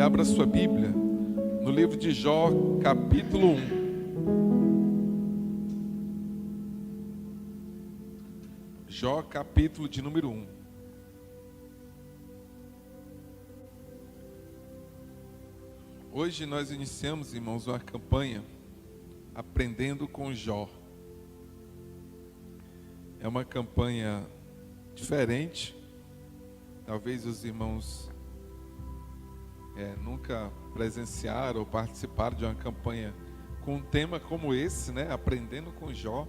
E abra sua Bíblia no livro de Jó, capítulo 1. Jó, capítulo de número 1. Hoje nós iniciamos, irmãos, uma campanha Aprendendo com Jó. É uma campanha diferente. Talvez os irmãos nunca presenciaram ou participaram de uma campanha com um tema como esse, né? Aprendendo com Jó.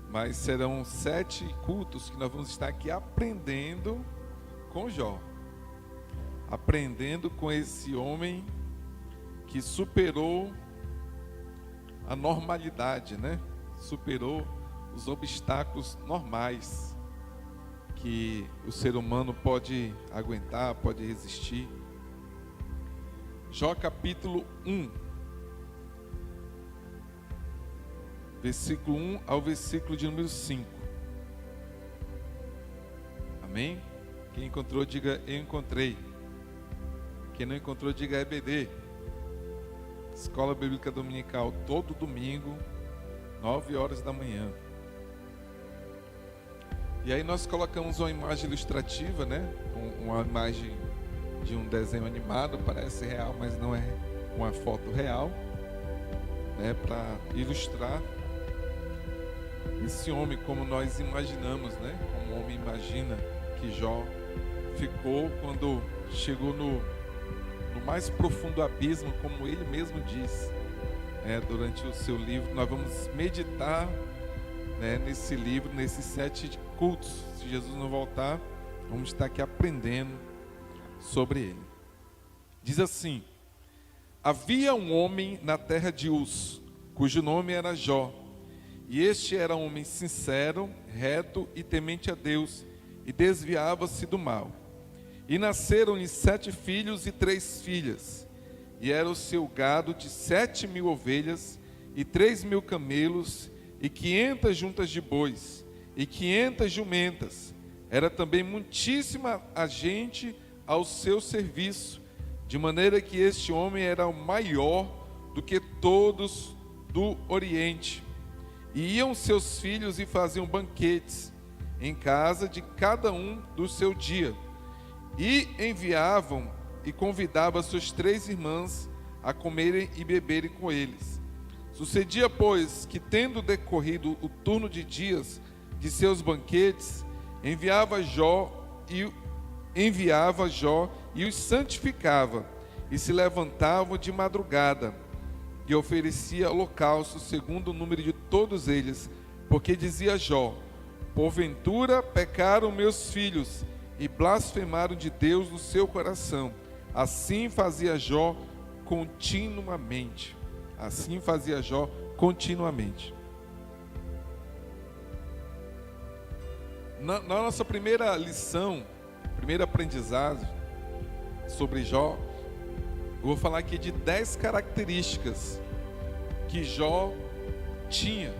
Mas serão 7 cultos que nós vamos estar aqui aprendendo com Jó. Aprendendo com esse homem que superou a normalidade, né? Superou os obstáculos normais que o ser humano pode aguentar, pode resistir. Jó capítulo 1, versículo 1 ao versículo de número 5. Amém? Quem encontrou, diga eu encontrei. Quem não encontrou, diga EBD. Escola Bíblica Dominical, todo domingo, 9 horas da manhã. E aí nós colocamos uma imagem ilustrativa, né? Uma imagem de um desenho animado, parece real, mas não é uma foto real, né? Para ilustrar esse homem como nós imaginamos, né? Como o homem imagina que Jó ficou quando chegou no mais profundo abismo, como ele mesmo diz, durante o seu livro. Nós vamos meditar, né, nesse livro, nesses 7 cultos. Se Jesus não voltar, vamos estar aqui aprendendo sobre ele. Diz assim: havia um homem na terra de Uz, cujo nome era Jó, e este era um homem sincero, reto e temente a Deus, e desviava-se do mal. E nasceram-lhe 7 filhos e 3 filhas, e era o seu gado de 7.000 ovelhas, e 3.000 camelos, e 500 juntas de bois, e 500 jumentas. Era também muitíssima a gente ao seu serviço, de maneira que este homem era o maior do que todos do Oriente. E iam seus filhos e faziam banquetes em casa de cada um do seu dia. E enviavam e convidavam suas 3 irmãs a comerem e beberem com eles. Sucedia, pois, que tendo decorrido o turno de dias de seus banquetes, enviava Jó e os santificava, e se levantavam de madrugada, e oferecia holocausto segundo o número de todos eles, porque dizia Jó: porventura pecaram meus filhos, e blasfemaram de Deus no seu coração. Assim fazia Jó continuamente. Assim fazia Jó continuamente. Na nossa primeira lição, primeiro aprendizado sobre Jó, eu vou falar aqui de 10 características que Jó tinha,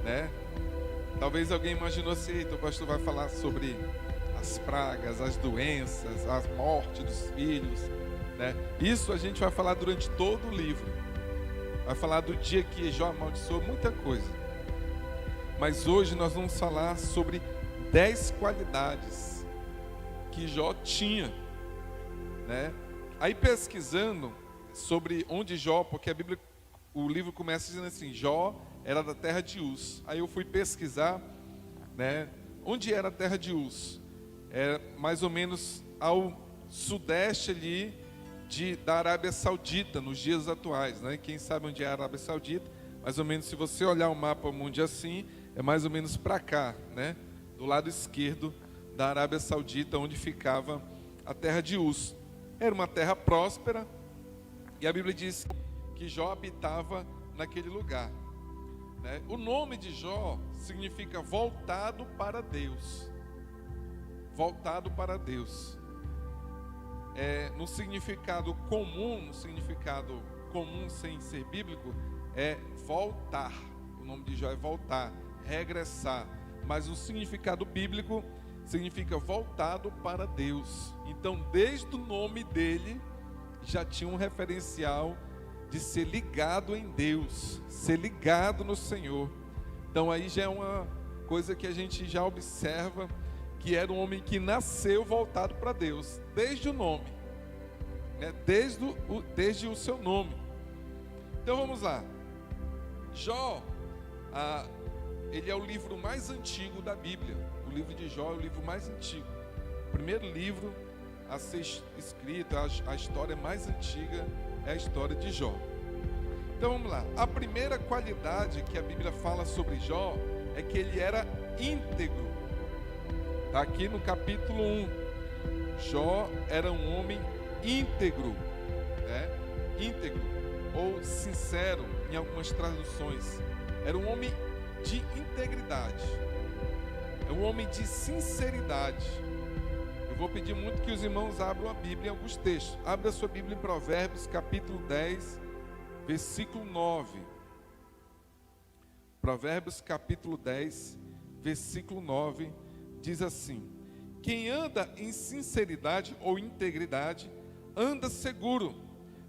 né? Talvez alguém imaginou assim: eita, o pastor vai falar sobre as pragas, as doenças, a morte dos filhos, né? Isso a gente vai falar durante todo o livro. Vai falar do dia que Jó amaldiçoou muita coisa. Mas hoje nós vamos falar sobre 10 qualidades que Jó tinha, né? Aí pesquisando sobre onde Jó, porque a Bíblia, o livro começa dizendo assim: Jó era da terra de Uz. Aí eu fui pesquisar, né, onde era a terra de Uz. É mais ou menos ao sudeste ali da Arábia Saudita, nos dias atuais, né? Quem sabe onde é a Arábia Saudita? Mais ou menos, se você olhar o mapa mundo assim, é mais ou menos para cá, né? Do lado esquerdo da Arábia Saudita, onde ficava a terra de Uz. Era uma terra próspera, e a Bíblia diz que Jó habitava naquele lugar, né? O nome de Jó significa voltado para Deus. Voltado para Deus. No significado comum sem ser bíblico, é voltar. O nome de Jó é voltar, regressar. Mas o significado bíblico significa voltado para Deus. Então, desde o nome dele, já tinha um referencial de ser ligado em Deus, ser ligado no Senhor. Então, aí já é uma coisa que a gente já observa, que era um homem que nasceu voltado para Deus, desde o nome, né? Desde o seu nome. Então, vamos lá. Jó, ele é o livro mais antigo da Bíblia. O livro de Jó é o livro mais antigo. O primeiro livro a ser escrito, a história mais antiga é a história de Jó. Então vamos lá. A primeira qualidade que a Bíblia fala sobre Jó é que ele era íntegro. Está aqui no capítulo 1. Jó era um homem íntegro, né? Íntegro ou sincero em algumas traduções. Era um homem de integridade. É um homem de sinceridade. Eu vou pedir muito que os irmãos abram a Bíblia em alguns textos. Abra a sua Bíblia em Provérbios, capítulo 10, versículo 9. Provérbios, capítulo 10, versículo 9, diz assim: quem anda em sinceridade ou integridade, anda seguro,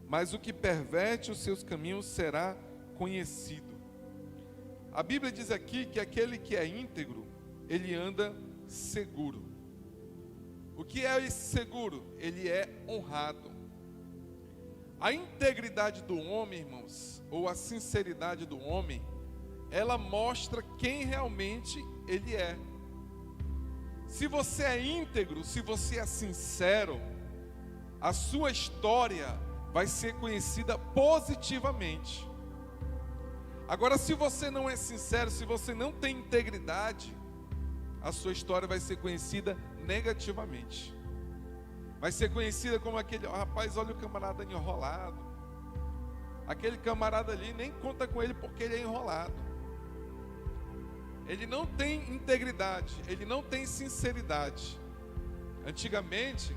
mas o que perverte os seus caminhos será conhecido. A Bíblia diz aqui que aquele que é íntegro, ele anda seguro. O que é esse seguro? Ele é honrado. A integridade do homem, irmãos, ou a sinceridade do homem, ela mostra quem realmente ele é. Se você é íntegro, se você é sincero, a sua história vai ser conhecida positivamente. Agora, se você não é sincero, se você não tem integridade, a sua história vai ser conhecida negativamente. Vai ser conhecida como aquele, rapaz, olha o camarada enrolado. Aquele camarada ali, nem conta com ele porque ele é enrolado. Ele não tem integridade, ele não tem sinceridade. Antigamente,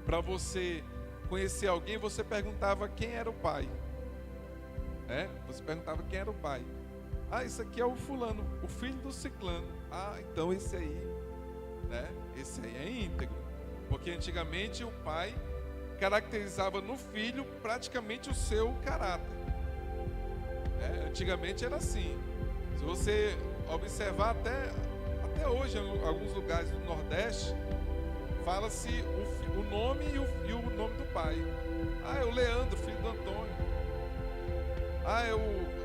para você conhecer alguém, você perguntava quem era o pai. Você perguntava quem era o pai. Esse aqui é o fulano, o filho do ciclano. Então esse aí, né? Esse aí é íntegro. Porque antigamente o pai caracterizava no filho praticamente o seu caráter. Antigamente era assim. Se você observar até hoje, em alguns lugares do Nordeste, fala-se o nome e o nome do pai. É o Leandro, filho do Antônio.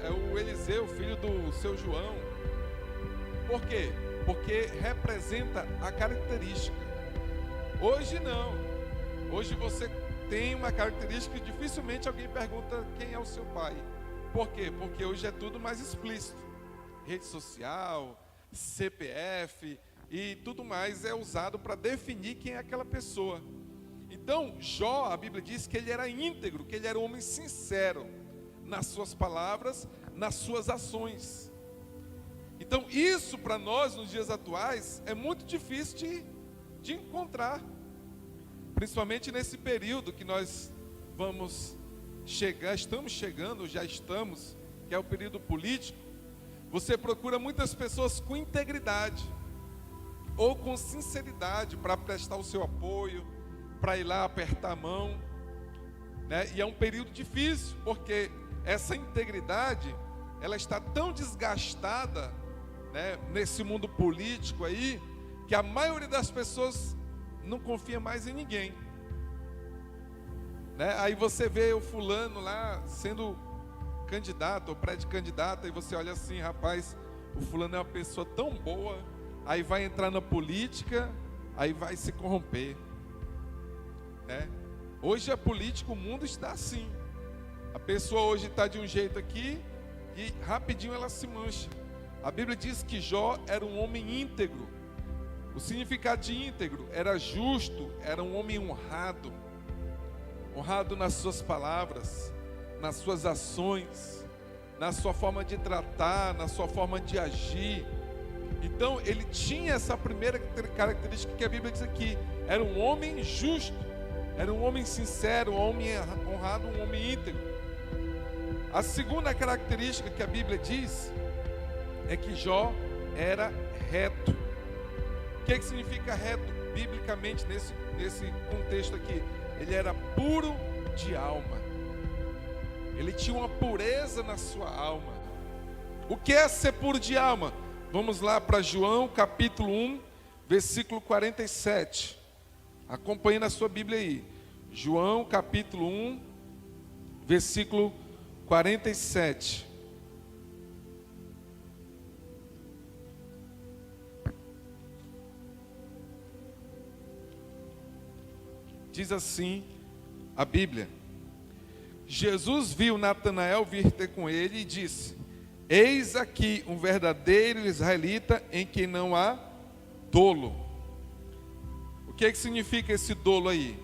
É o Eliseu, filho do seu João. Por quê? Porque representa a característica. Hoje não. Hoje você tem uma característica que dificilmente alguém pergunta quem é o seu pai. Por quê? Porque hoje é tudo mais explícito. Rede social, CPF e tudo mais é usado para definir quem é aquela pessoa. Então, Jó, a Bíblia diz que ele era íntegro, que ele era um homem sincero nas suas palavras, nas suas ações. Então, isso para nós, nos dias atuais, é muito difícil de encontrar. Principalmente nesse período que nós estamos chegando, que é o período político. Você procura muitas pessoas com integridade ou com sinceridade para prestar o seu apoio, para ir lá apertar a mão, né? E é um período difícil, porque essa integridade, ela está tão desgastada, né, nesse mundo político aí, que a maioria das pessoas não confia mais em ninguém, né? Aí você vê o fulano lá sendo candidato ou pré-candidato, e você olha assim, rapaz, o fulano é uma pessoa tão boa, aí vai entrar na política, aí vai se corromper, né? Hoje a política, o mundo está assim. A pessoa hoje está de um jeito aqui e rapidinho ela se mancha. A Bíblia diz que Jó era um homem íntegro. O significado de íntegro era justo, era um homem honrado. Honrado nas suas palavras, nas suas ações, na sua forma de tratar, na sua forma de agir. Então ele tinha essa primeira característica que a Bíblia diz aqui. Era um homem justo, era um homem sincero, um homem honrado, um homem íntegro. A segunda característica que a Bíblia diz é que Jó era reto. que significa reto, biblicamente, nesse contexto aqui? Ele era puro de alma. Ele tinha uma pureza na sua alma. O que é ser puro de alma? Vamos lá para João capítulo 1, versículo 47. Acompanhe na sua Bíblia aí. João capítulo 1, versículo 47. Diz assim a Bíblia: Jesus viu Natanael vir ter com ele e disse: eis aqui um verdadeiro israelita em quem não há dolo. O que significa esse dolo aí?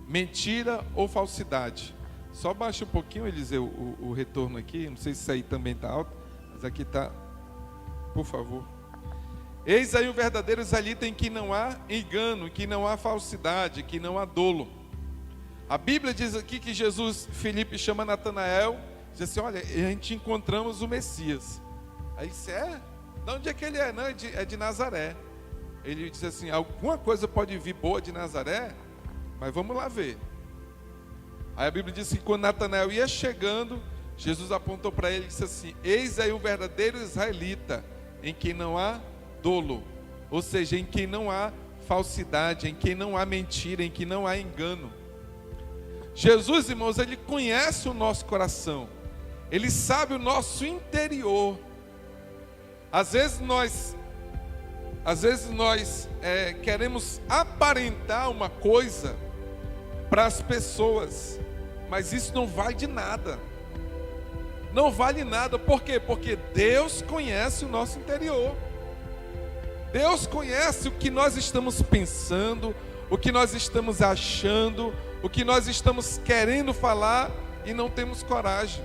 Mentira ou falsidade? Só baixa um pouquinho, Eliseu, o retorno aqui. Não sei se isso aí também está alto, mas aqui está, por favor. Eis aí um verdadeiro israelita em que não há engano, em que não há falsidade, em que não há dolo. A Bíblia diz aqui que Filipe chama Natanael, diz assim: olha, a gente encontramos o Messias. Aí disse: de onde é que ele é? Não, é de Nazaré. Ele diz assim: alguma coisa pode vir boa de Nazaré, mas vamos lá ver. Aí a Bíblia diz que quando Natanael ia chegando, Jesus apontou para ele e disse assim: eis aí um verdadeiro israelita, em quem não há dolo, ou seja, em quem não há falsidade, em quem não há mentira, em quem não há engano. Jesus, irmãos, Ele conhece o nosso coração, Ele sabe o nosso interior. Às vezes nós queremos aparentar uma coisa para as pessoas, mas isso não vale de nada. Não vale nada. Por quê? Porque Deus conhece o nosso interior. Deus conhece o que nós estamos pensando, o que nós estamos achando, o que nós estamos querendo falar e não temos coragem.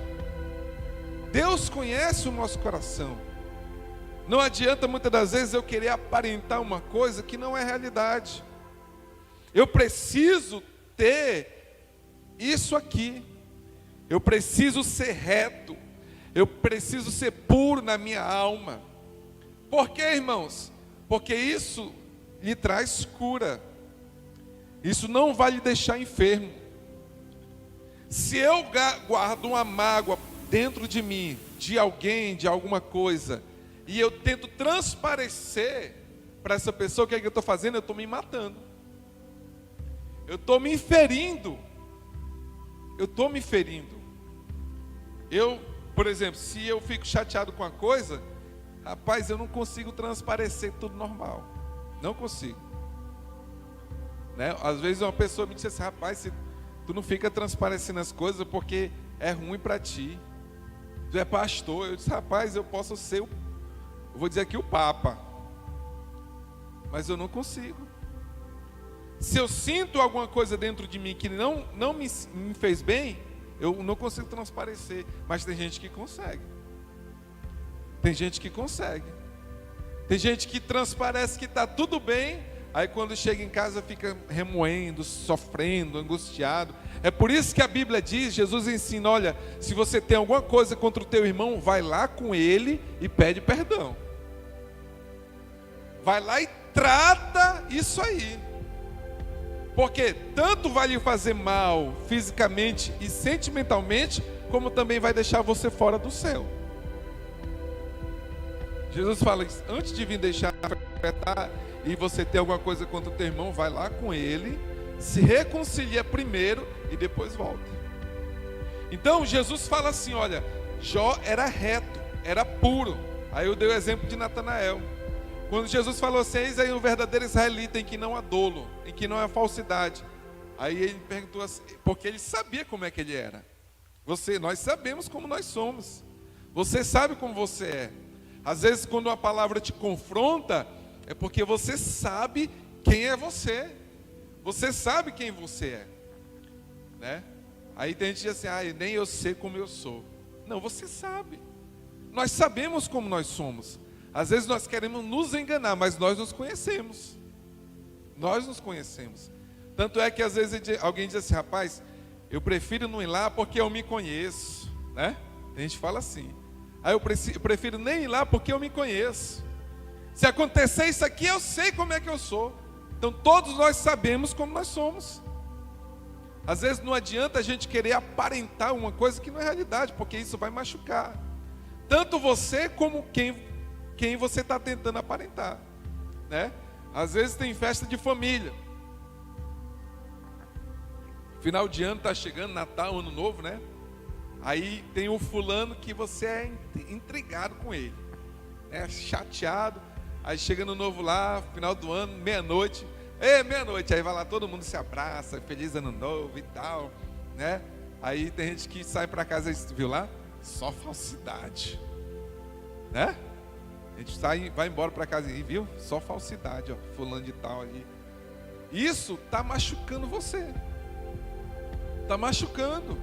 Deus conhece o nosso coração. Não adianta muitas das vezes eu querer aparentar uma coisa que não é realidade. Eu preciso ter isso aqui. Eu preciso ser reto. Eu preciso ser puro na minha alma. Por quê, irmãos? Porque isso lhe traz cura. Isso não vai lhe deixar enfermo. Se eu guardo uma mágoa dentro de mim, de alguém, de alguma coisa, e eu tento transparecer para essa pessoa, o que é que eu estou fazendo? Eu estou me matando. Eu estou me ferindo. Eu estou me ferindo. Por exemplo, se eu fico chateado com uma coisa, rapaz, eu não consigo transparecer tudo normal. Não consigo. Né? Às vezes uma pessoa me diz assim: rapaz, tu não fica transparecendo as coisas porque é ruim para ti. Tu é pastor. Eu disse: rapaz, eu posso ser, eu vou dizer aqui, o Papa. Mas eu não consigo. Se eu sinto alguma coisa dentro de mim que não me fez bem, eu não consigo transparecer. Mas tem gente que consegue. Tem gente que consegue. Tem gente que transparece que está tudo bem, aí quando chega em casa fica remoendo, sofrendo, angustiado. É por isso que a Bíblia diz, Jesus ensina: olha, se você tem alguma coisa contra o teu irmão, vai lá com ele e pede perdão. Vai lá e trata isso aí. Porque tanto vai lhe fazer mal fisicamente e sentimentalmente, como também vai deixar você fora do céu. Jesus fala: antes de vir deixar afetar e você ter alguma coisa contra o teu irmão, vai lá com ele, se reconcilia primeiro e depois volta. Então Jesus fala assim: olha, Jó era reto, era puro. Aí eu dei o exemplo de Natanael. Quando Jesus falou assim: eis aí um verdadeiro israelita em que não há dolo, em que não há falsidade. Aí ele perguntou assim, porque ele sabia como é que ele era. Nós sabemos como nós somos. Você sabe como você é. Às vezes quando uma palavra te confronta, é porque você sabe quem é você. Você sabe quem você é, né? Aí tem gente que diz assim: nem eu sei como eu sou. Não, você sabe. Nós sabemos como nós somos. Às vezes nós queremos nos enganar, mas nós nos conhecemos. Nós nos conhecemos. Tanto é que às vezes alguém diz assim: rapaz, eu prefiro não ir lá porque eu me conheço, né? A gente fala assim: eu prefiro nem ir lá porque eu me conheço. Se acontecer isso aqui, eu sei como é que eu sou. Então todos nós sabemos como nós somos. Às vezes não adianta a gente querer aparentar uma coisa que não é realidade, porque isso vai machucar tanto você como quem você está tentando aparentar, né? Às vezes tem festa de família, final de ano está chegando, Natal, Ano Novo, né? Aí tem o fulano que você é intrigado com ele, né? Chateado. Aí chega no novo lá, final do ano, meia-noite. Meia-noite, aí vai lá, todo mundo se abraça, feliz ano novo e tal, né? Aí tem gente que sai para casa, viu lá? Só falsidade, né? A gente sai, vai embora para casa e viu? Só falsidade, ó, fulano de tal ali. Isso tá machucando você. Tá machucando.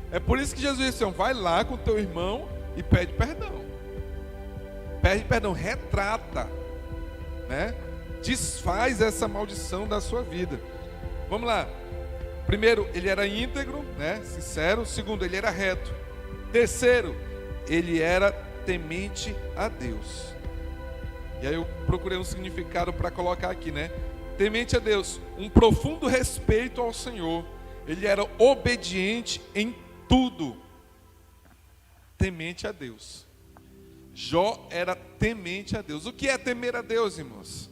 É por isso que Jesus disse, vai lá com teu irmão e pede perdão. Pede perdão, retrata, né? Desfaz essa maldição da sua vida. Vamos lá. Primeiro, ele era íntegro, né? Sincero. Segundo, ele era reto. Terceiro, ele era temente a Deus. E aí eu procurei um significado para colocar aqui, né? Temente a Deus, um profundo respeito ao Senhor. Ele era obediente em tudo. Temente a Deus. Jó era temente a Deus. O que é temer a Deus, irmãos?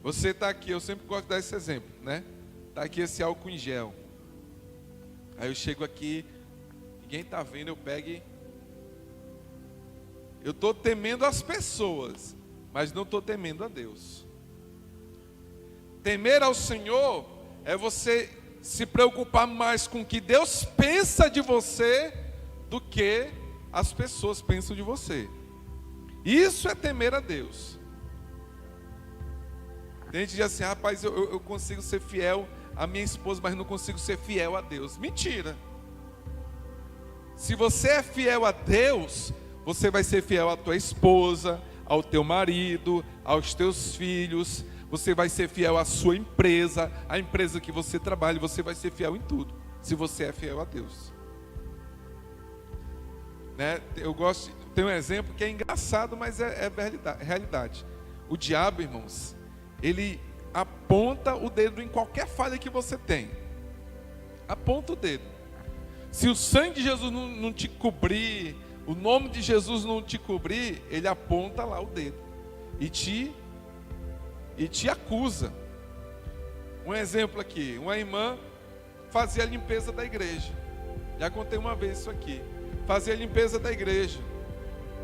Você está aqui, eu sempre gosto de dar esse exemplo, né? Está aqui esse álcool em gel. Aí eu chego aqui, ninguém está vendo, eu pego e... Eu estou temendo as pessoas, mas não estou temendo a Deus. Temer ao Senhor é você se preocupar mais com o que Deus pensa de você do que as pessoas pensam de você. Isso é temer a Deus. Tem gente que diz assim, rapaz, eu consigo ser fiel à minha esposa, mas não consigo ser fiel a Deus. Mentira. Se você é fiel a Deus, você vai ser fiel à tua esposa, ao teu marido, aos teus filhos. Você vai ser fiel à sua empresa, à empresa que você trabalha. Você vai ser fiel em tudo, se você é fiel a Deus. Né? Eu gosto, tem um exemplo que é engraçado, mas é realidade. O diabo, irmãos, ele aponta o dedo em qualquer falha que você tem. Aponta o dedo. Se o sangue de Jesus não te cobrir, o nome de Jesus não te cobrir, ele aponta lá o dedo e te acusa. Um exemplo aqui, uma irmã fazia a limpeza da igreja. Já contei uma vez isso aqui. Fazia a limpeza da igreja.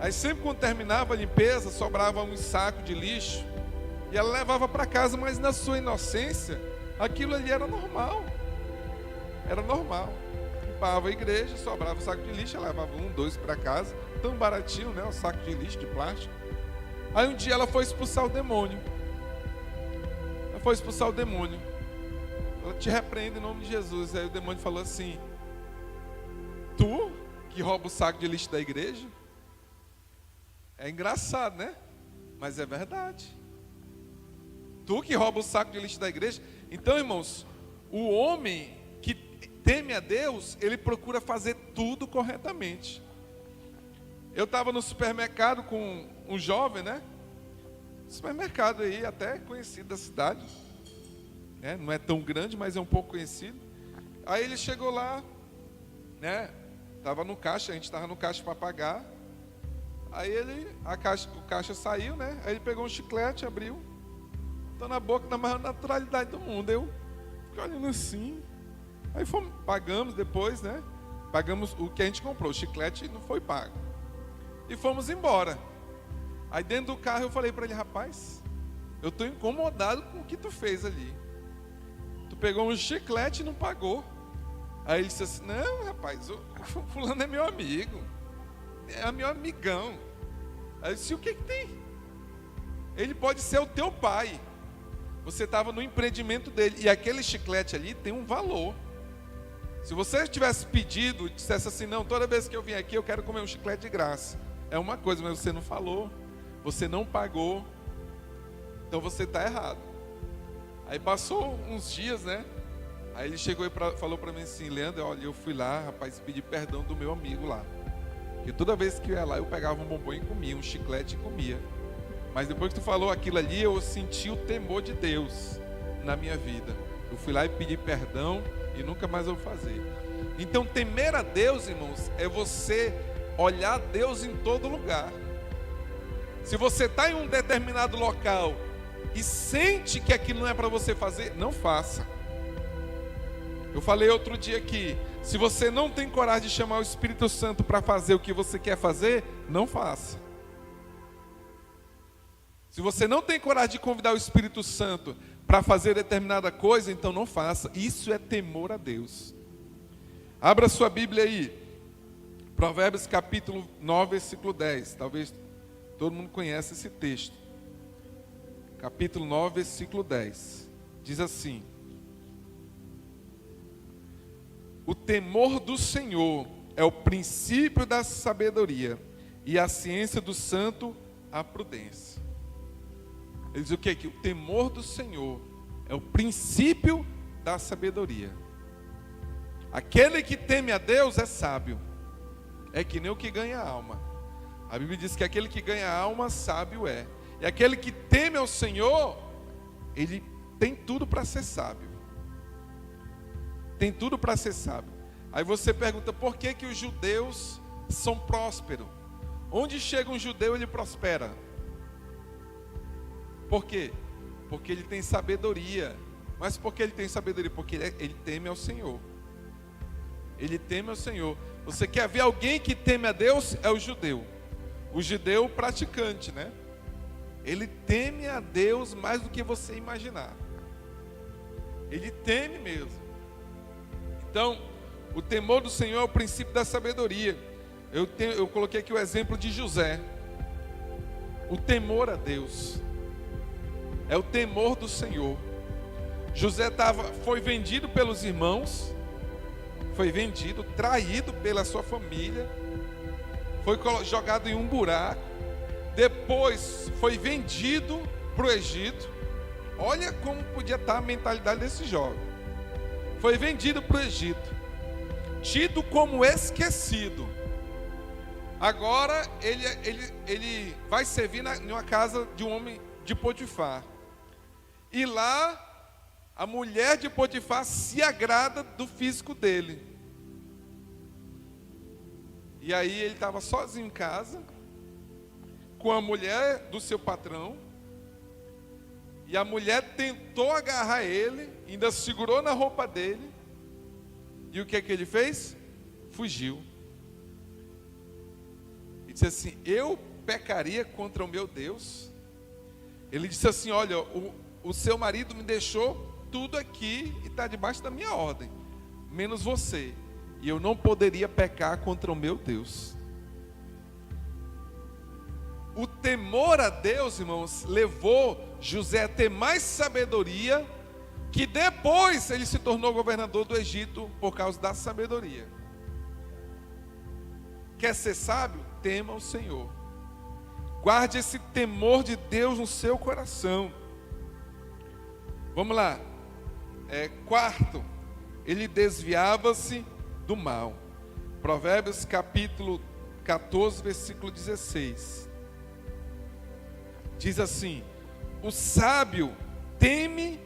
Aí sempre quando terminava a limpeza, sobrava um saco de lixo. E ela levava para casa, mas na sua inocência, aquilo ali era normal. Era normal. Limpava a igreja, sobrava o saco de lixo, ela levava 1, 2 para casa. Tão baratinho, né? O saco de lixo, de plástico. Aí um dia ela foi expulsar o demônio. Ela te repreende em nome de Jesus. Aí o demônio falou assim, tu que rouba o saco de lixo da igreja? É engraçado, né? Mas é verdade. Tu que rouba o saco de lixo da igreja. Então, irmãos, o homem que teme a Deus, ele procura fazer tudo corretamente. Eu estava no supermercado com um jovem, né? Supermercado aí, até conhecido da cidade, né? Não é tão grande, mas é um pouco conhecido. Aí ele chegou lá, né? Estava no caixa, a gente estava no caixa para pagar. Aí o caixa saiu, né? Aí ele pegou um chiclete, abriu. Tô na boca da maior naturalidade do mundo. Eu fiquei olhando assim. Aí pagamos depois, né? Pagamos o que a gente comprou. O chiclete não foi pago. E fomos embora. Aí dentro do carro eu falei para ele, rapaz, eu tô incomodado com o que tu fez ali. Tu pegou um chiclete e não pagou. Aí ele disse assim, não, rapaz, o fulano é meu amigo. É meu amigão. Aí eu disse, o que tem? Ele pode ser o teu pai. Você estava no empreendimento dele. E aquele chiclete ali tem um valor. Se você tivesse pedido, dissesse assim, não, toda vez que eu vim aqui eu quero comer um chiclete de graça. É uma coisa, mas você não falou. Você não pagou. Então você está errado. Aí passou uns dias, né? Aí ele chegou e falou para mim assim, Leandro, olha, eu fui lá, rapaz, pedir perdão do meu amigo lá. E toda vez que eu ia lá, eu pegava um bombom e comia, um chiclete e comia. Mas depois que tu falou aquilo ali, eu senti o temor de Deus na minha vida. Eu fui lá e pedi perdão e nunca mais eu vou fazer. Então, temer a Deus, irmãos, é você olhar Deus em todo lugar. Se você está em um determinado local e sente que aquilo não é para você fazer, não faça. Eu falei outro dia aqui, se você não tem coragem de chamar o Espírito Santo para fazer o que você quer fazer, não faça. Se você não tem coragem de convidar o Espírito Santo para fazer determinada coisa, então não faça. Isso é temor a Deus. Abra sua Bíblia aí. Provérbios capítulo 9, versículo 10. Talvez todo mundo conheça esse texto. Capítulo 9, versículo 10. Diz assim: o temor do Senhor é o princípio da sabedoria, e a ciência do santo a prudência. Ele diz o quê? Que o temor do Senhor é o princípio da sabedoria. Aquele que teme a Deus é sábio. É que nem o que ganha a alma. A Bíblia diz que aquele que ganha a alma, sábio é. E aquele que teme ao Senhor, ele tem tudo para ser sábio. Tem tudo para ser sábio. Aí você pergunta, por que que os judeus são prósperos? Onde chega um judeu, ele prospera. Por quê? Porque ele tem sabedoria. Mas por que ele tem sabedoria? Porque ele teme ao Senhor. Ele teme ao Senhor. Você quer ver alguém que teme a Deus? É o judeu. O judeu praticante, né? Ele teme a Deus mais do que você imaginar. Ele teme mesmo. Então, o temor do Senhor é o princípio da sabedoria. Eu coloquei aqui o exemplo de José. O temor a Deus é o temor do Senhor. José foi vendido pelos irmãos, foi vendido, traído pela sua família, foi jogado em um buraco, depois foi vendido para o Egito. Olha como podia estar a mentalidade desse jovem. Foi vendido para o Egito, tido como esquecido. Agora ele vai servir em uma casa de um homem de Potifar. E lá a mulher de Potifar se agrada do físico dele. E aí ele estava sozinho em casa, com a mulher do seu patrão. E a mulher tentou agarrar ele, ainda segurou na roupa dele. E o que é que ele fez? Fugiu. E disse assim, eu pecaria contra o meu Deus? Ele disse assim, olha, o seu marido me deixou tudo aqui e está debaixo da minha ordem, menos você. E eu não poderia pecar contra o meu Deus. O temor a Deus, irmãos, levou José a ter mais sabedoria, que depois ele se tornou governador do Egito por causa da sabedoria. Quer ser sábio? Tema o Senhor. Guarde esse temor de Deus no seu coração. Vamos lá. Quarto, ele desviava-se do mal. Provérbios capítulo 14, versículo 16. Diz assim: o sábio teme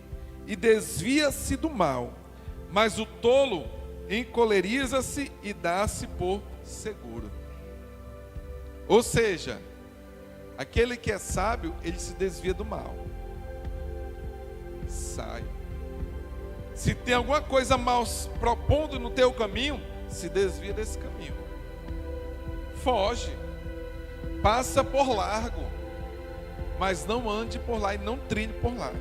e desvia-se do mal, mas o tolo encoleriza-se e dá-se por seguro. Ou seja, aquele que é sábio, ele se desvia do mal. Sai. Se tem alguma coisa mal propondo no teu caminho, se desvia desse caminho. Foge. Passa por largo. Mas não ande por lá e não trilhe por lá.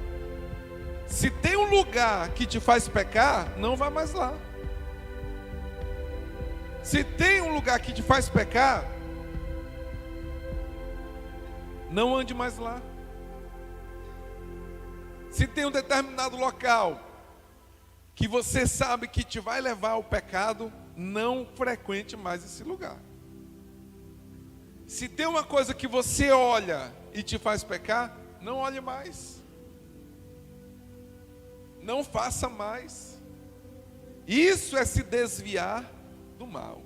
Se tem um lugar que te faz pecar, não vá mais lá. Se tem um lugar que te faz pecar, não ande mais lá. Se tem um determinado local que você sabe que te vai levar ao pecado, não frequente mais esse lugar. Se tem uma coisa que você olha e te faz pecar, não olhe mais. Não faça mais. Isso é se desviar do mal.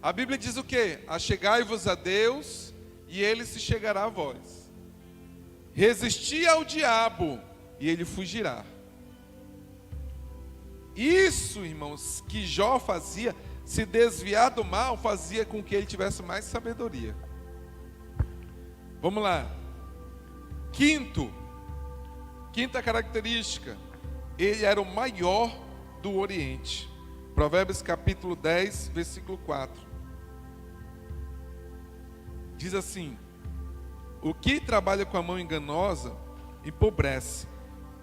A Bíblia diz o quê? Achegai-vos a Deus e Ele se chegará a vós. resistir ao diabo e ele fugirá. Isso, irmãos, que Jó fazia, se desviar do mal, fazia com que ele tivesse mais sabedoria. Vamos lá. Quinta característica, ele era o maior do Oriente. Provérbios capítulo 10, versículo 4. Diz assim: o que trabalha com a mão enganosa empobrece,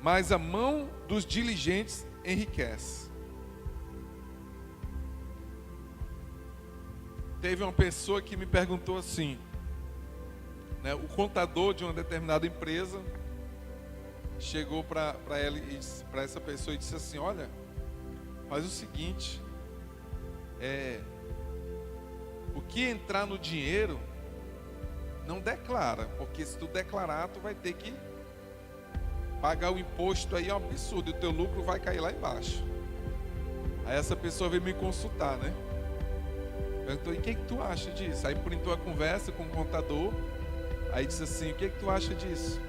mas a mão dos diligentes enriquece. Teve uma pessoa que me perguntou assim, né, o contador de uma determinada empresa chegou para essa pessoa e disse assim: olha, faz o seguinte, o que entrar no dinheiro, não declara, porque se tu declarar, tu vai ter que pagar o imposto aí, é um absurdo, e o teu lucro vai cair lá embaixo. Aí essa pessoa veio me consultar, né? Perguntou: e o que tu acha disso? Aí printou a conversa com o contador, aí disse assim: o que tu acha disso?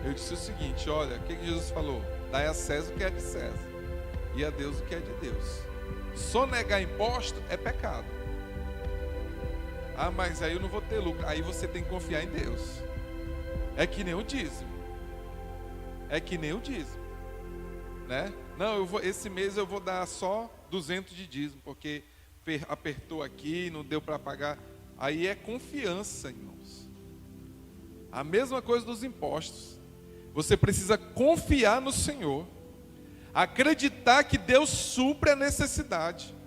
Eu disse o seguinte: olha, o que Jesus falou? Dai a César o que é de César, e a Deus o que é de Deus. Sonegar imposto é pecado. Ah, mas aí eu não vou ter lucro. Aí você tem que confiar em Deus. É que nem o dízimo. Né? Não, esse mês eu vou dar só 200 de dízimo, porque apertou aqui, não deu para pagar. Aí é confiança, irmãos. A mesma coisa dos impostos. Você precisa confiar no Senhor, acreditar que Deus supre a necessidade.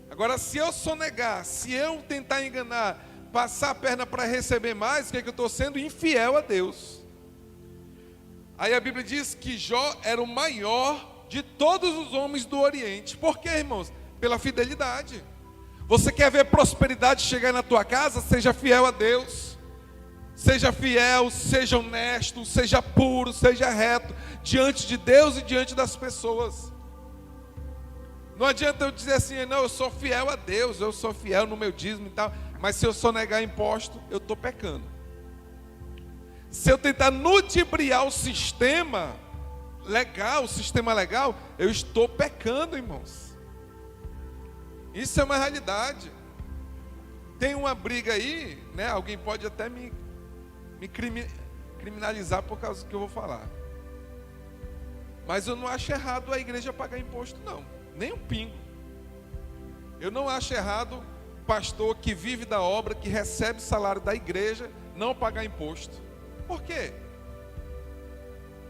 Agora, se eu sonegar, se eu tentar enganar, passar a perna para receber mais, o que é que eu estou sendo? Infiel a Deus. Aí a Bíblia diz que Jó era o maior de todos os homens do Oriente. Por quê, irmãos? Pela fidelidade. Você quer ver prosperidade chegar na tua casa? Seja fiel a Deus. Seja fiel, seja honesto, seja puro, seja reto, diante de Deus e diante das pessoas. Não adianta eu dizer assim: não, eu sou fiel a Deus, eu sou fiel no meu dízimo e tal, mas se eu sonegar imposto, eu estou pecando. Se eu tentar ludibriar o sistema legal, eu estou pecando, irmãos. Isso é uma realidade. Tem uma briga aí, né? Alguém pode até me criminalizar por causa do que eu vou falar. Mas eu não acho errado a igreja pagar imposto, não. Nem um pingo. Eu não acho errado pastor que vive da obra, que recebe salário da igreja, não pagar imposto. Por quê?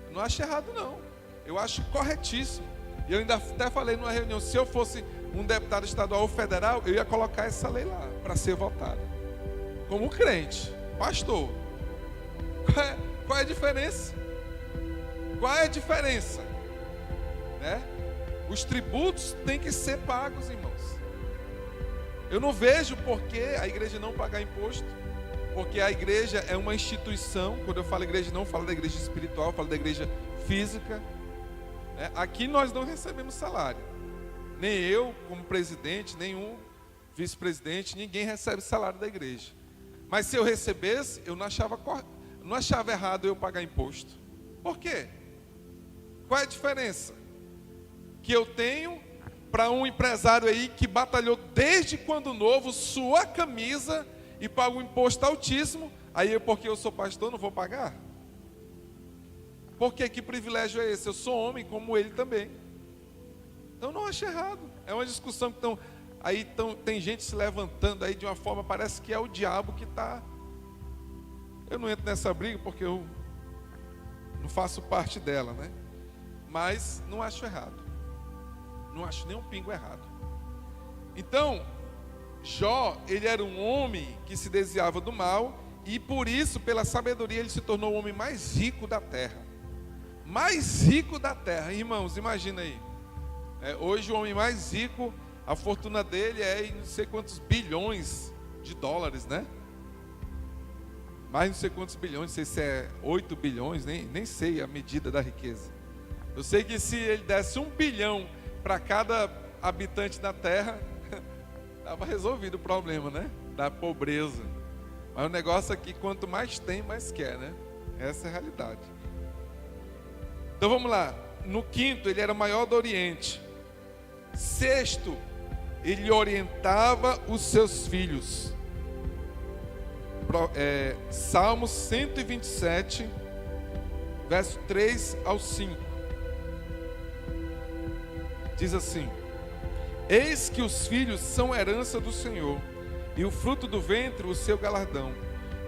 Eu não acho errado, não. Eu acho corretíssimo. E eu ainda até falei numa reunião: se eu fosse um deputado estadual ou federal, eu ia colocar essa lei lá para ser votada. Como crente, pastor. Qual é a diferença? Qual é a diferença? Né? Os tributos têm que ser pagos, irmãos. Eu não vejo por que a igreja não pagar imposto, porque a igreja é uma instituição. Quando eu falo igreja, não falo da igreja espiritual, eu falo da igreja física. Aqui nós não recebemos salário. Nem eu, como presidente, nenhum vice-presidente, ninguém recebe salário da igreja. Mas se eu recebesse, eu não achava errado eu pagar imposto. Por quê? Qual é a diferença que eu tenho para um empresário aí que batalhou desde quando novo, suou a camisa e paga um imposto altíssimo? Aí porque eu sou pastor não vou pagar? Porque que privilégio é esse? Eu sou homem como ele também. Então não acho errado. É uma discussão que tem gente se levantando aí de uma forma, parece que é o diabo que está. Eu não entro nessa briga porque eu não faço parte dela, né? Mas não acho errado. Não acho nem um pingo errado. Então, Jó, ele era um homem que se desviava do mal, e por isso, pela sabedoria, ele se tornou o homem mais rico da terra. Mais rico da terra, irmãos, imagina aí. Hoje o homem mais rico, a fortuna dele é em não sei quantos bilhões de dólares, né? Mais não sei quantos bilhões, não sei se é 8 bilhões, nem sei a medida da riqueza. Eu sei que se ele desse 1 bilhão para cada habitante da terra, estava resolvido o problema, né? Da pobreza. Mas o negócio aqui, quanto mais tem, mais quer, né? Essa é a realidade. Então vamos lá. No quinto, ele era maior do Oriente. Sexto, ele orientava os seus filhos. Salmos 127, verso 3 ao 5. Diz assim: Eis que os filhos são herança do Senhor, e o fruto do ventre o seu galardão.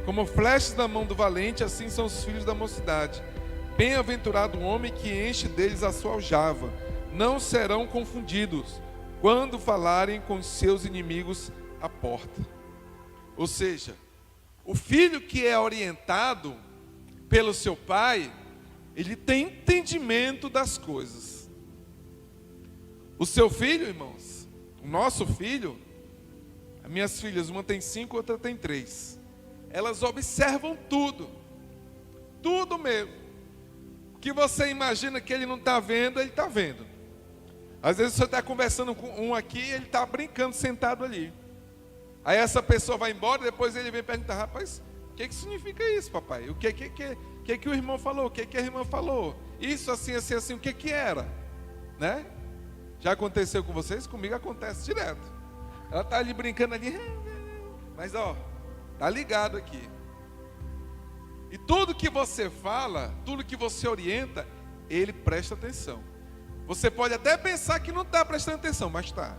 Como flechas da mão do valente, assim são os filhos da mocidade. Bem-aventurado o homem que enche deles a sua aljava. Não serão confundidos quando falarem com seus inimigos à porta. Ou seja, o filho que é orientado pelo seu pai, ele tem entendimento das coisas. O seu filho, irmãos, o nosso filho, as minhas filhas, uma tem 5, outra tem 3. Elas observam tudo. Tudo mesmo. O que você imagina que ele não está vendo, ele está vendo. Às vezes você está conversando com um aqui e ele está brincando sentado ali. Aí essa pessoa vai embora, depois ele vem perguntar: rapaz, o que significa isso, papai? O que o irmão falou? O que a irmã falou? Isso, assim, assim, assim, o que era? Né? Já aconteceu com vocês? Comigo acontece direto. Ela está ali brincando ali, mas ó, tá ligado aqui. E tudo que você fala, tudo que você orienta, ele presta atenção. Você pode até pensar que não está prestando atenção, mas está.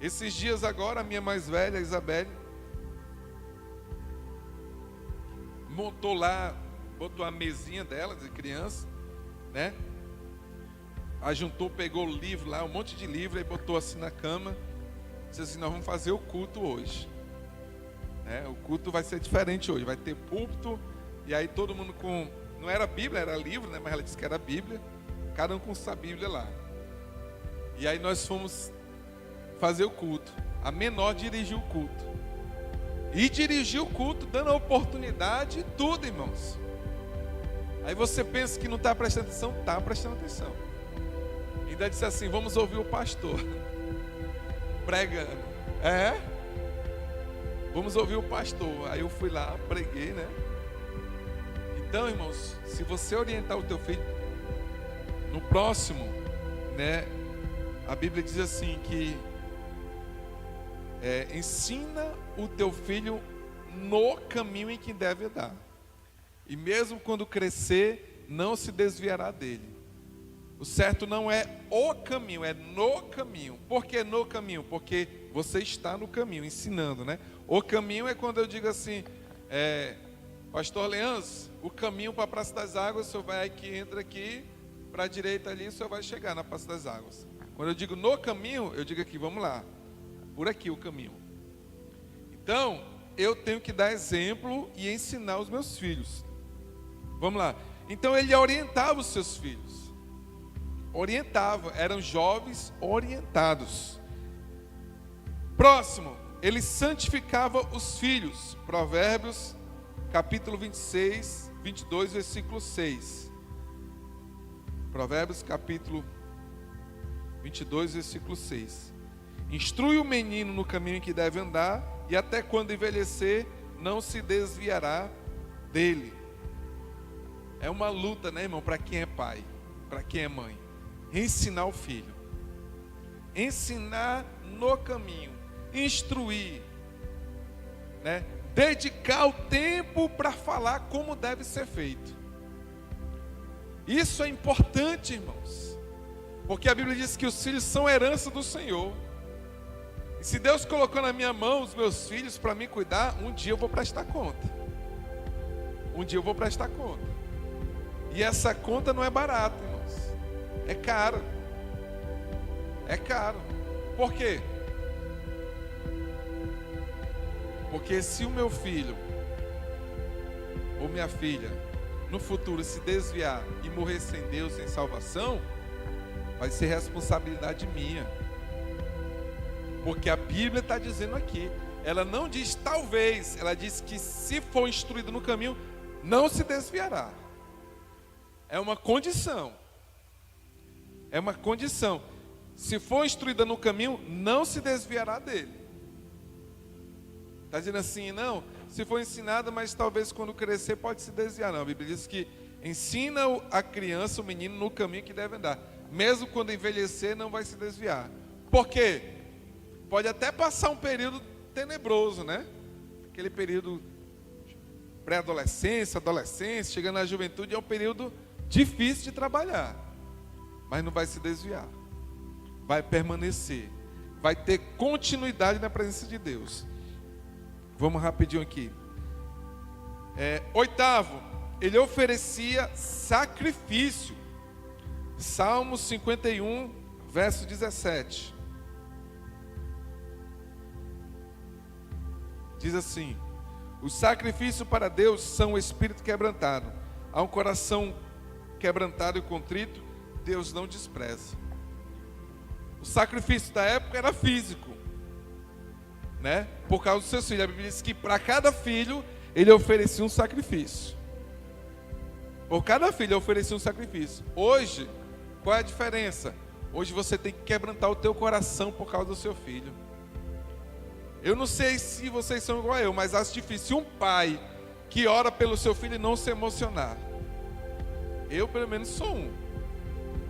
Esses dias agora, a minha mais velha, a Isabelle, montou lá, botou a mesinha dela de criança, né? Ajuntou, pegou o livro lá, um monte de livro, e botou assim na cama. Disse assim: nós vamos fazer o culto hoje. O culto vai ser diferente hoje, vai ter púlpito, e aí todo mundo com, não era Bíblia, era livro, né? Mas ela disse que era Bíblia, cada um com sua Bíblia lá. E aí nós fomos fazer o culto. A menor dirigiu o culto. E dirigiu o culto, dando a oportunidade e tudo, irmãos. Aí você pensa que não está prestando atenção, está prestando atenção. Ainda disse assim: vamos ouvir o pastor pregando. Vamos ouvir o pastor. Aí eu fui lá, preguei, né? Então, irmãos, se você orientar o teu filho, no próximo, né? A Bíblia diz assim que ensina o teu filho no caminho em que deve andar. E mesmo quando crescer, não se desviará dele. O certo não é o caminho, é no caminho. Por que no caminho? Porque você está no caminho, ensinando, né? O caminho é quando eu digo assim: pastor Leandro, o caminho para a Praça das Águas, o senhor vai aqui, entra aqui, para a direita ali, o senhor vai chegar na Praça das Águas. Quando eu digo no caminho, eu digo aqui, vamos lá, por aqui o caminho. Então, eu tenho que dar exemplo e ensinar os meus filhos. Vamos lá. Então ele orientava os seus filhos. Orientava, eram jovens orientados. Próximo, ele santificava os filhos. Provérbios, capítulo 26, 22, versículo 6. Provérbios, capítulo 22, versículo 6. Instrui o menino no caminho em que deve andar, e até quando envelhecer, não se desviará dele. É uma luta, né, irmão, para quem é pai, para quem é mãe. Ensinar o filho. Ensinar no caminho. Instruir, né? Dedicar o tempo para falar como deve ser feito. Isso é importante, irmãos, porque a Bíblia diz que os filhos são herança do Senhor. E se Deus colocou na minha mão os meus filhos para me cuidar, um dia eu vou prestar conta. Um dia eu vou prestar conta. E essa conta não é barata, irmãos. É caro. É caro. Por quê? Porque se o meu filho ou minha filha no futuro se desviar e morrer sem Deus, sem salvação, vai ser responsabilidade minha. Porque a Bíblia está dizendo aqui, ela não diz talvez, ela diz que se for instruído no caminho, não se desviará. É uma condição. É uma condição. Se for instruída no caminho, não se desviará dele. Está dizendo assim, não, se for ensinada, mas talvez quando crescer pode se desviar. Não, a Bíblia diz que ensina a criança, o menino, no caminho que deve andar. Mesmo quando envelhecer, não vai se desviar. Por quê? Pode até passar um período tenebroso, né? Aquele período pré-adolescência, adolescência, chegando na juventude, é um período difícil de trabalhar. Mas não vai se desviar. Vai permanecer. Vai ter continuidade na presença de Deus. Vamos rapidinho aqui. Oitavo, ele oferecia sacrifício. Salmos 51, verso 17. Diz assim: o sacrifício para Deus são o espírito quebrantado. Há um coração quebrantado e contrito, Deus não despreza. O sacrifício da época era físico, né? Por causa dos seus filhos. A Bíblia diz que para cada filho ele oferecia um sacrifício. Por cada filho ele oferecia um sacrifício. Hoje, qual é a diferença? Hoje você tem que quebrantar o teu coração por causa do seu filho. Eu não sei se vocês são igual a eu, mas acho difícil um pai que ora pelo seu filho e não se emocionar. Eu, pelo menos, sou um.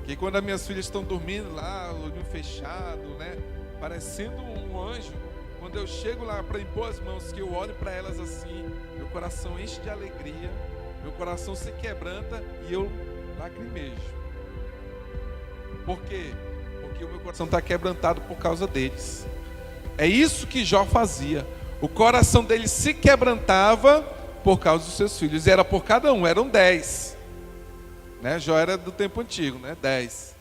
Que quando as minhas filhas estão dormindo lá, olhinho fechado, né, parecendo um anjo, quando eu chego lá para impor as mãos, que eu olho para elas assim, meu coração enche de alegria, meu coração se quebranta e eu lacrimejo. Por quê? Porque o meu coração está quebrantado por causa deles. É isso que Jó fazia. O coração dele se quebrantava por causa dos seus filhos. E era por cada um, eram 10. Né? Jó era do tempo antigo, né? 10.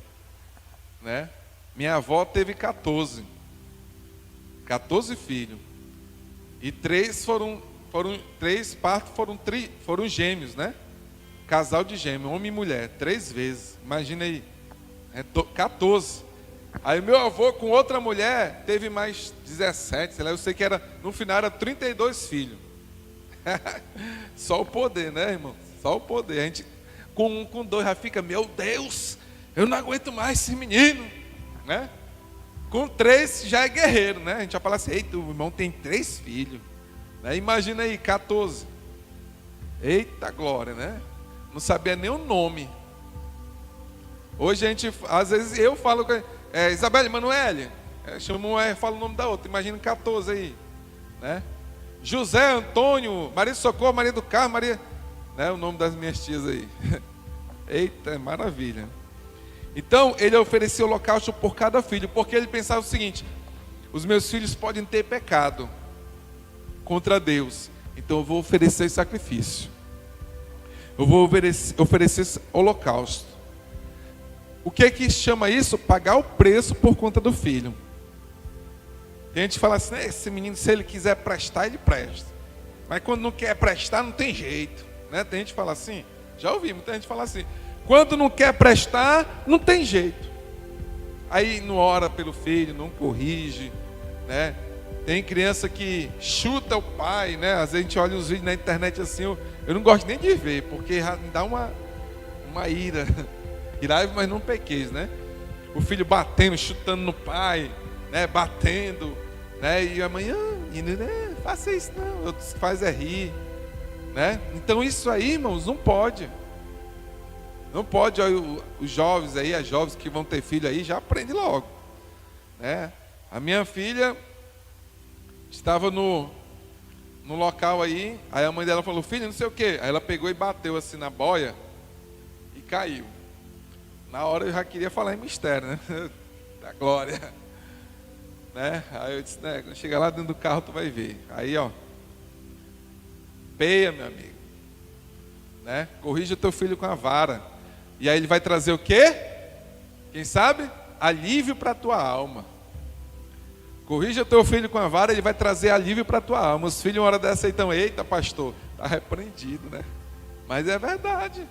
Né? Minha avó teve 14. 14 filhos. E 3 partos foram gêmeos, né? Casal de gêmeos, homem e mulher, 3 vezes. Imagina aí. 14. Aí meu avô com outra mulher teve mais 17, sei lá, eu sei que no final era 32 filhos. Só o poder, né, irmão? Só o poder. A gente com 2 já fica, meu Deus, eu não aguento mais esse menino, né? Com 3 já é guerreiro, né? A gente já fala assim, eita, o irmão tem 3 filhos, né? Imagina aí, 14. Eita glória, né? Não sabia nem o nome. Hoje a gente, às vezes eu falo com Isabelle, Manoel, fala o nome da outra, imagina 14 aí, né? José, Antônio, Maria do Socorro, Maria do Carmo, Maria, né? O nome das minhas tias aí. Eita, maravilha. Então, ele oferecia holocausto por cada filho, porque ele pensava o seguinte: os meus filhos podem ter pecado contra Deus, então eu vou oferecer sacrifício, eu vou oferecer holocausto. O que é que chama isso? Pagar o preço por conta do filho. Tem gente que fala assim, esse menino, se ele quiser prestar, ele presta. Mas quando não quer prestar, não tem jeito, né? Tem gente que fala assim, já ouvi muita gente falar assim, quando não quer prestar, não tem jeito. Aí não ora pelo filho, não corrige, né? Tem criança que chuta o pai, né? Às vezes a gente olha uns vídeos na internet assim, eu não gosto nem de ver, porque me dá uma ira. Irai, mas não pequeis, né? O filho batendo, chutando no pai, né? Batendo, né? E amanhã, né? Faça isso não, outros que faz é rir, né? Então isso aí, irmãos, não pode. Não pode. Olha, os jovens aí, as jovens que vão ter filho aí, já aprende logo, né? A minha filha estava no local aí a mãe dela falou, filho, não sei o quê. Aí ela pegou e bateu assim na boia e caiu. Na hora eu já queria falar em mistério, né? Da glória, né? Aí eu disse, né? Quando chegar lá dentro do carro tu vai ver. Aí, ó, peia, meu amigo, né? Corrija teu filho com a vara. E aí ele vai trazer o quê? Quem sabe? Alívio para a tua alma. Corrija teu filho com a vara, ele vai trazer alívio para a tua alma. Os filhos uma hora dessa aí estão, eita pastor, está repreendido, né? Mas é verdade.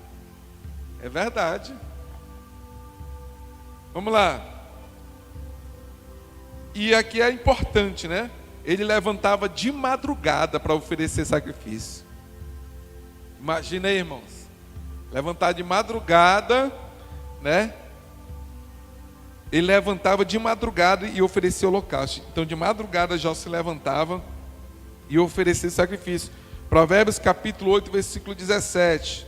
É verdade. Vamos lá. E aqui é importante, né? Ele levantava de madrugada para oferecer sacrifício. Imagina aí, irmãos. Levantar de madrugada, né? Ele levantava de madrugada e oferecia holocausto. Então de madrugada Jó se levantava e oferecia sacrifício. Provérbios capítulo 8, versículo 17.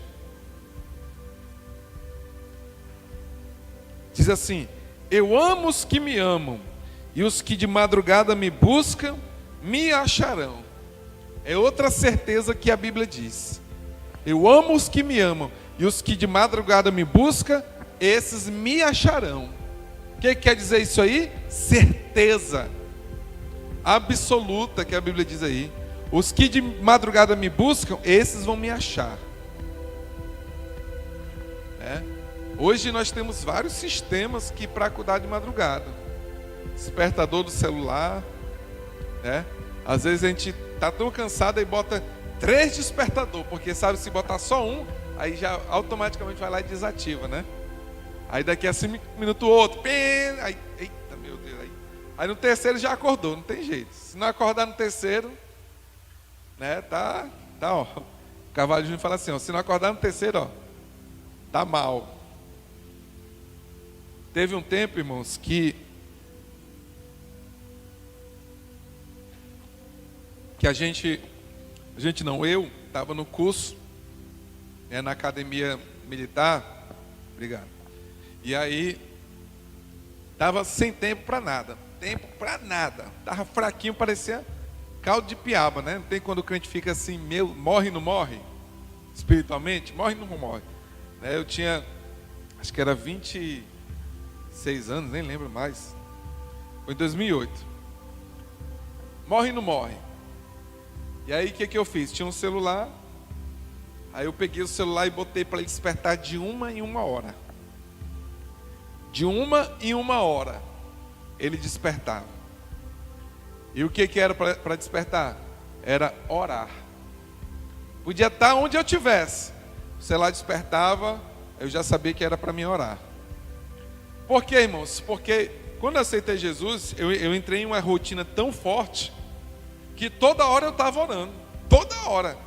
Diz assim: eu amo os que me amam, e os que de madrugada me buscam, me acharão. É outra certeza que a Bíblia diz. Eu amo os que me amam, e os que de madrugada me buscam, esses me acharão. O que quer dizer isso aí? Certeza absoluta que a Bíblia diz aí. Os que de madrugada me buscam, esses vão me achar. Hoje nós temos vários sistemas que para acordar de madrugada. Despertador do celular, Às vezes a gente está tão cansado e bota 3 despertadores, porque sabe, se botar só um, aí já automaticamente vai lá e desativa, Aí daqui a 5 minutos outro, aí, eita meu Deus, aí no terceiro já acordou, não tem jeito. Se não acordar no terceiro, tá ó. O Carvalho Júnior fala assim, ó, se não acordar no terceiro, ó, tá mal. Teve um tempo, irmãos, que eu estava no curso, na academia militar, obrigado, e aí, estava sem tempo para nada, estava fraquinho, parecia caldo de piaba, Não tem quando o crente fica assim, morre ou não morre, espiritualmente, morre ou não morre, Eu tinha, acho que era 26 anos, nem lembro mais, foi em 2008, morre ou não morre. E aí o que eu fiz? Tinha um celular, aí eu peguei o celular e botei para ele despertar de 1 em 1 hora. De 1 em 1 hora ele despertava. E o que era para despertar? Era orar. Podia estar onde eu estivesse, o celular despertava, eu já sabia que era para mim orar. Por quê, irmãos? Porque quando eu aceitei Jesus, eu entrei em uma rotina tão forte, que toda hora eu estava orando, toda hora,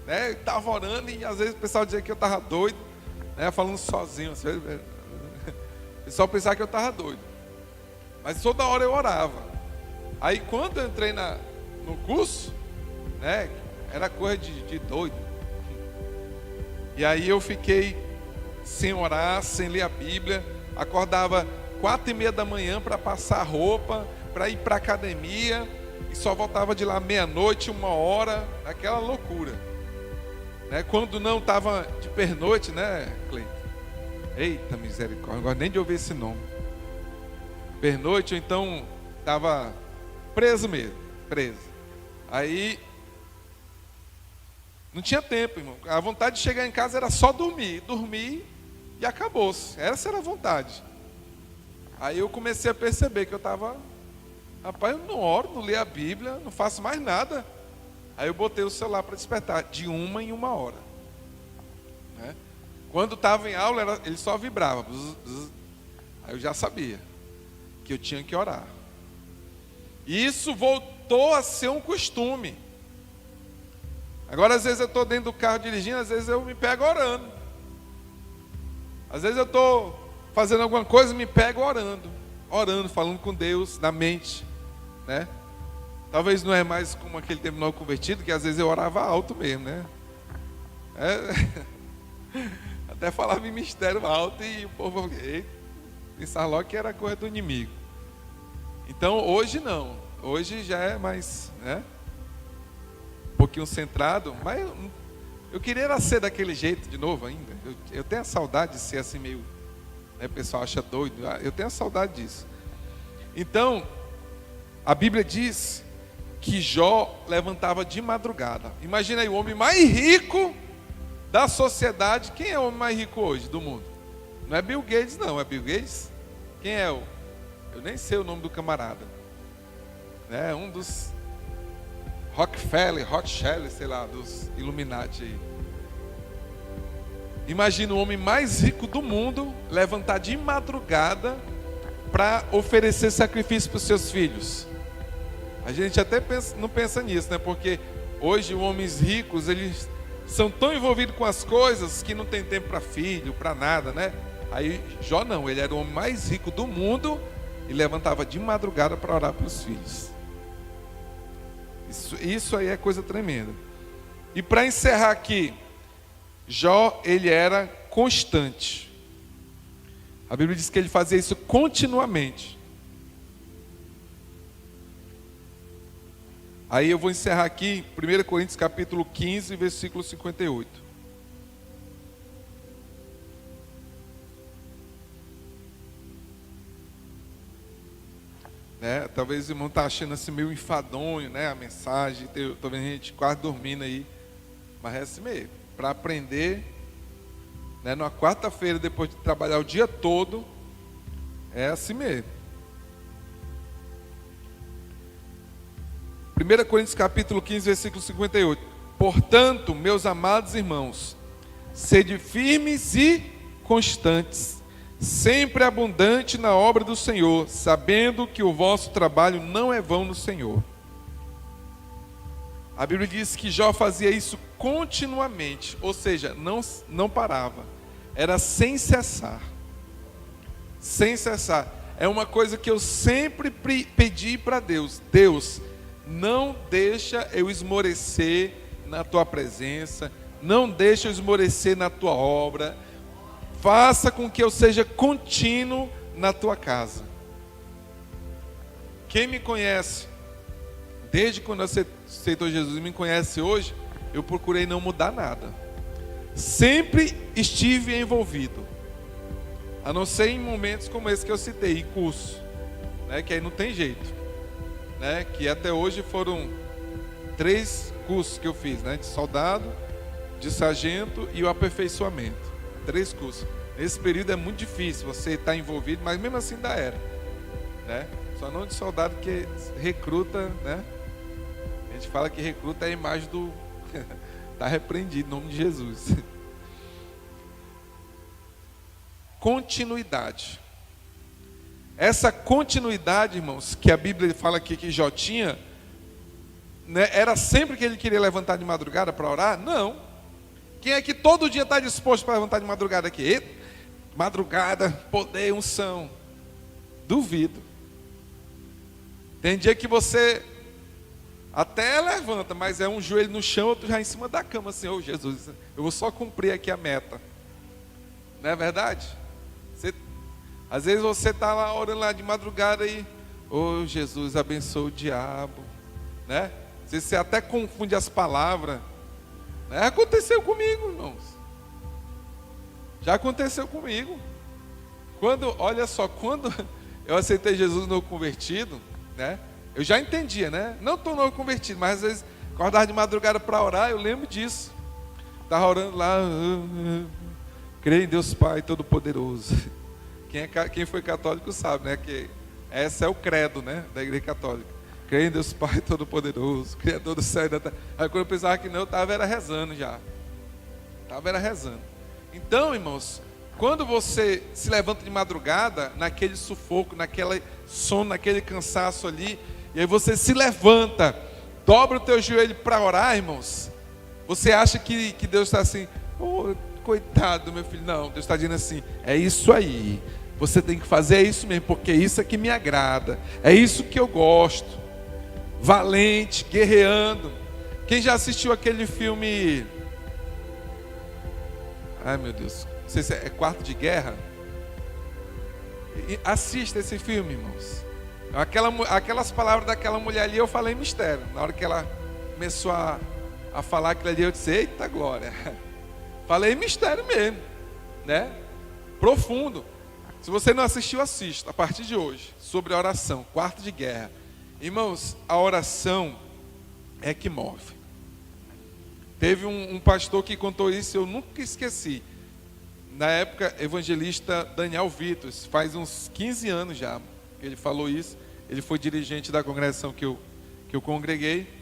Eu estava orando e às vezes o pessoal dizia que eu estava doido, falando sozinho, assim, o pessoal pensava que eu estava doido, mas toda hora eu orava. Aí quando eu entrei no curso, era coisa de doido, e aí eu fiquei sem orar, sem ler a Bíblia, acordava 4:30 da manhã para passar roupa, para ir para a academia, e só voltava de lá meia-noite, 1 hora, aquela loucura. Quando não estava de pernoite, Cleiton? Eita misericórdia, não gosto nem de ouvir esse nome. Pernoite, ou então estava preso mesmo, preso. Aí, não tinha tempo, irmão. A vontade de chegar em casa era só dormir e acabou-se. Essa era a vontade. Aí eu comecei a perceber que eu estava... Rapaz, eu não oro, não leio a Bíblia, não faço mais nada. Aí eu botei o celular para despertar, de 1 em 1 hora. Quando estava em aula, ele só vibrava. Aí eu já sabia que eu tinha que orar. E isso voltou a ser um costume. Agora, às vezes eu estou dentro do carro dirigindo, às vezes eu me pego orando. Às vezes eu estou fazendo alguma coisa e me pego orando, falando com Deus na mente. Talvez não é mais como aquele tempo não convertido, que às vezes eu orava alto mesmo, Até falava em mistério alto e o povo pensava logo que era coisa do inimigo. Então hoje não, hoje já é mais, um pouquinho centrado, mas eu queria ser daquele jeito de novo ainda. Eu tenho a saudade de ser assim meio, o pessoal acha doido, eu tenho a saudade disso. Então, a Bíblia diz que Jó levantava de madrugada. Imagina aí, o homem mais rico da sociedade. Quem é o homem mais rico hoje do mundo? Não é Bill Gates, não. É Bill Gates? Quem é o... Eu nem sei o nome do camarada. Um dos Rockefeller, Rothschild, sei lá, dos Illuminati aí. Imagina o homem mais rico do mundo levantar de madrugada para oferecer sacrifício para os seus filhos. A gente até não pensa nisso, Porque hoje os homens ricos, eles são tão envolvidos com as coisas que não tem tempo para filho, para nada, Aí Jó não, ele era o homem mais rico do mundo e levantava de madrugada para orar pelos filhos. Isso aí é coisa tremenda. E para encerrar aqui, Jó, ele era constante. A Bíblia diz que ele fazia isso continuamente. Aí eu vou encerrar aqui, 1 Coríntios capítulo 15, versículo 58. Talvez o irmão está achando assim meio enfadonho, né? A mensagem, estou vendo gente quase dormindo aí. Mas é assim mesmo. Para aprender, né? Na quarta-feira, depois de trabalhar o dia todo, é assim mesmo. 1 Coríntios capítulo 15, versículo 58. Portanto, meus amados irmãos, sede firmes e constantes, sempre abundante na obra do Senhor, sabendo que o vosso trabalho não é vão no Senhor. A Bíblia diz que Jó fazia isso continuamente, ou seja, não parava, era sem cessar. Sem cessar. É uma coisa que eu sempre pedi para Deus: Deus, não deixa eu esmorecer na tua presença, não deixa eu esmorecer na tua obra, faça com que eu seja contínuo na tua casa. Quem me conhece, desde quando eu aceitou Jesus e me conhece hoje, eu procurei não mudar nada. Sempre estive envolvido, a não ser em momentos como esse que eu citei, em curso, né, que aí não tem jeito. Né, que até hoje foram 3 cursos que eu fiz, né, de soldado, de sargento e o aperfeiçoamento. 3 cursos. Nesse período é muito difícil você estar envolvido, mas mesmo assim ainda era, né? Só não de soldado, que recruta, né? A gente fala que recruta é a imagem do está repreendido em nome de Jesus. Continuidade. Essa continuidade, irmãos, que a Bíblia fala aqui que Jó tinha, né, era sempre que ele queria levantar de madrugada para orar? Não. Quem é que todo dia está disposto para levantar de madrugada aqui? Madrugada, poder, unção. Duvido. Tem dia que você até levanta, mas é um joelho no chão, outro já em cima da cama, assim: ô Jesus, eu vou só cumprir aqui a meta. Não é verdade? Às vezes você está lá orando lá de madrugada e: ô Jesus, abençoa o diabo, né? Você até confunde as palavras, né? Aconteceu comigo, irmãos. Já aconteceu comigo. Olha só, quando eu aceitei Jesus novo convertido, né? Eu já entendia, né? Não estou novo convertido, mas às vezes acordava de madrugada para orar, eu lembro disso. Estava orando lá, creio em Deus Pai Todo-Poderoso. Quem foi católico sabe, né? Que esse é o credo, né, da Igreja Católica. Creio em Deus Pai Todo-Poderoso, Criador do céu e da terra. Aí quando eu pensava que não, eu estava rezando já. Estava rezando. Então, irmãos, quando você se levanta de madrugada, naquele sufoco, naquele sono, naquele cansaço ali, e aí você se levanta, dobra o teu joelho para orar, irmãos, você acha que Deus está assim: oh, coitado do meu filho. Não, Deus está dizendo assim: é isso aí, você tem que fazer isso mesmo, porque isso é que me agrada, é isso que eu gosto. Valente, guerreando. Quem já assistiu aquele filme, ai meu Deus, não sei se é Quarto de Guerra? Assista esse filme, irmãos. Aquelas palavras daquela mulher ali, eu falei mistério. Na hora que ela começou a falar aquilo ali, eu disse: eita glória. Falei mistério mesmo, né? Profundo. Se você não assistiu, assista a partir de hoje, sobre a oração, Quarto de Guerra. Irmãos, a oração é que move. Teve um pastor que contou isso, eu nunca esqueci. Na época, evangelista Daniel Vitos, faz uns 15 anos já, ele falou isso. Ele foi dirigente da congregação que eu congreguei.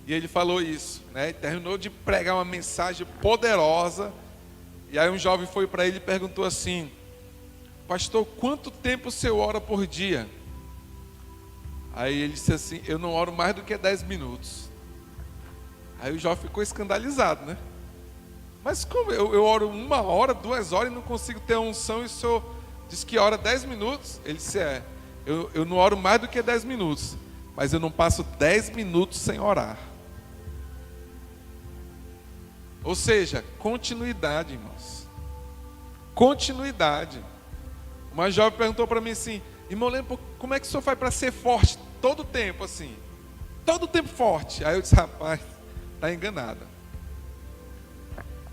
E ele falou isso, né? E terminou de pregar uma mensagem poderosa. E aí um jovem foi para ele e perguntou assim: pastor, quanto tempo o senhor ora por dia? Aí ele disse assim: eu não oro mais do que 10 minutos. Aí o jovem ficou escandalizado, né? Mas como eu oro 1 hora, 2 horas e não consigo ter a unção, e o senhor diz que ora 10 minutos? Ele disse: eu não oro mais do que 10 minutos, mas eu não passo 10 minutos sem orar. Ou seja, continuidade, irmãos. Continuidade. Uma jovem perguntou para mim assim: irmão Lembro, como é que o senhor faz para ser forte todo o tempo assim? Todo o tempo forte. Aí eu disse: rapaz, está enganada.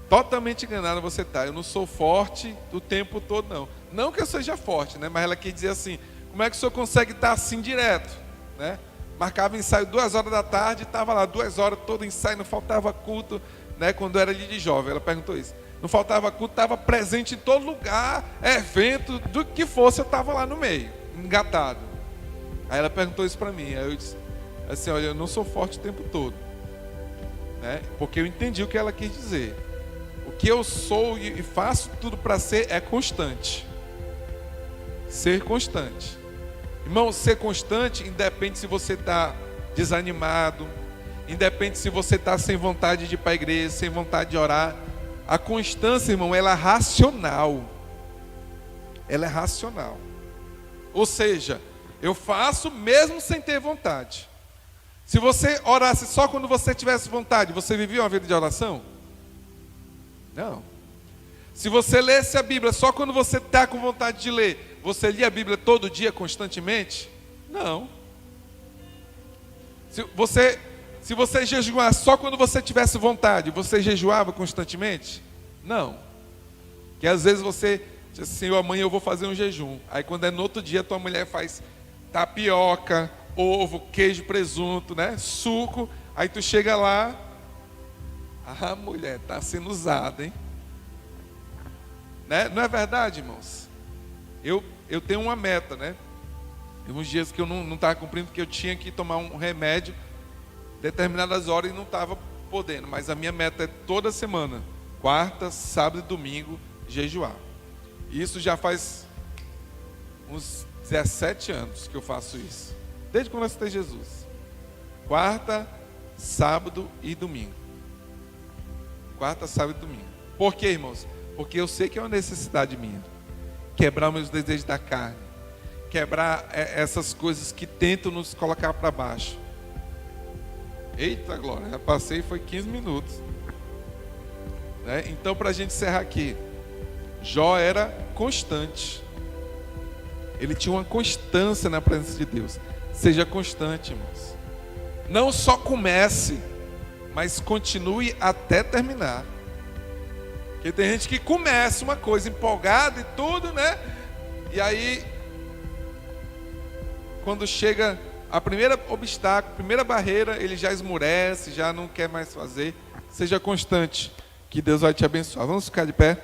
Totalmente enganada você está. Eu não sou forte o tempo todo, não. Não que eu seja forte, né? Mas ela quer dizer assim: como é que o senhor consegue estar assim direto, né? Marcava ensaio 2 horas da tarde, estava lá 2 horas todo ensaio, não faltava culto, né? Quando eu era ali de jovem, ela perguntou isso. Não faltava culto, estava presente em todo lugar, evento, do que fosse, eu estava lá no meio, engatado. Aí ela perguntou isso para mim. Aí eu disse assim: olha, eu não sou forte o tempo todo, né? Porque eu entendi o que ela quis dizer. O que eu sou e faço tudo para ser é constante. Ser constante. Irmão, ser constante independe se você está desanimado, independe se você está sem vontade de ir para a igreja, sem vontade de orar. A constância, irmão, ela é racional. Ela é racional. Ou seja, eu faço mesmo sem ter vontade. Se você orasse só quando você tivesse vontade, você vivia uma vida de oração? Não. Se você lesse a Bíblia só quando você está com vontade de ler, você lia a Bíblia todo dia, constantemente? Não. Se você jejuar só quando você tivesse vontade, você jejuava constantemente? Não. Porque às vezes você diz assim: Senhor, amanhã eu vou fazer um jejum. Aí quando é no outro dia, tua mulher faz tapioca, ovo, queijo, presunto, né? Suco. Aí tu chega lá: ah, mulher, está sendo usada, hein? Né? Não é verdade, irmãos? Eu tenho uma meta, né? Tem uns dias que eu não estava cumprindo, porque eu tinha que tomar um remédio determinadas horas e não estava podendo. Mas a minha meta é toda semana, quarta, sábado e domingo, jejuar. E isso já faz uns 17 anos que eu faço isso. Desde quando eu aceitei Jesus. Quarta, sábado e domingo. Quarta, sábado e domingo. Por quê, irmãos? Porque eu sei que é uma necessidade minha. Quebrar meus desejos da carne. Quebrar essas coisas que tentam nos colocar para baixo. Eita glória, já passei, foi 15 minutos. Né? Então, para a gente encerrar aqui, Jó era constante. Ele tinha uma constância na presença de Deus. Seja constante, irmãos. Não só comece, mas continue até terminar. Porque tem gente que começa uma coisa empolgada e tudo, né? E aí, quando chega a primeira obstáculo, a primeira barreira, ele já esmurece, já não quer mais fazer. Seja constante, que Deus vai te abençoar. Vamos ficar de pé?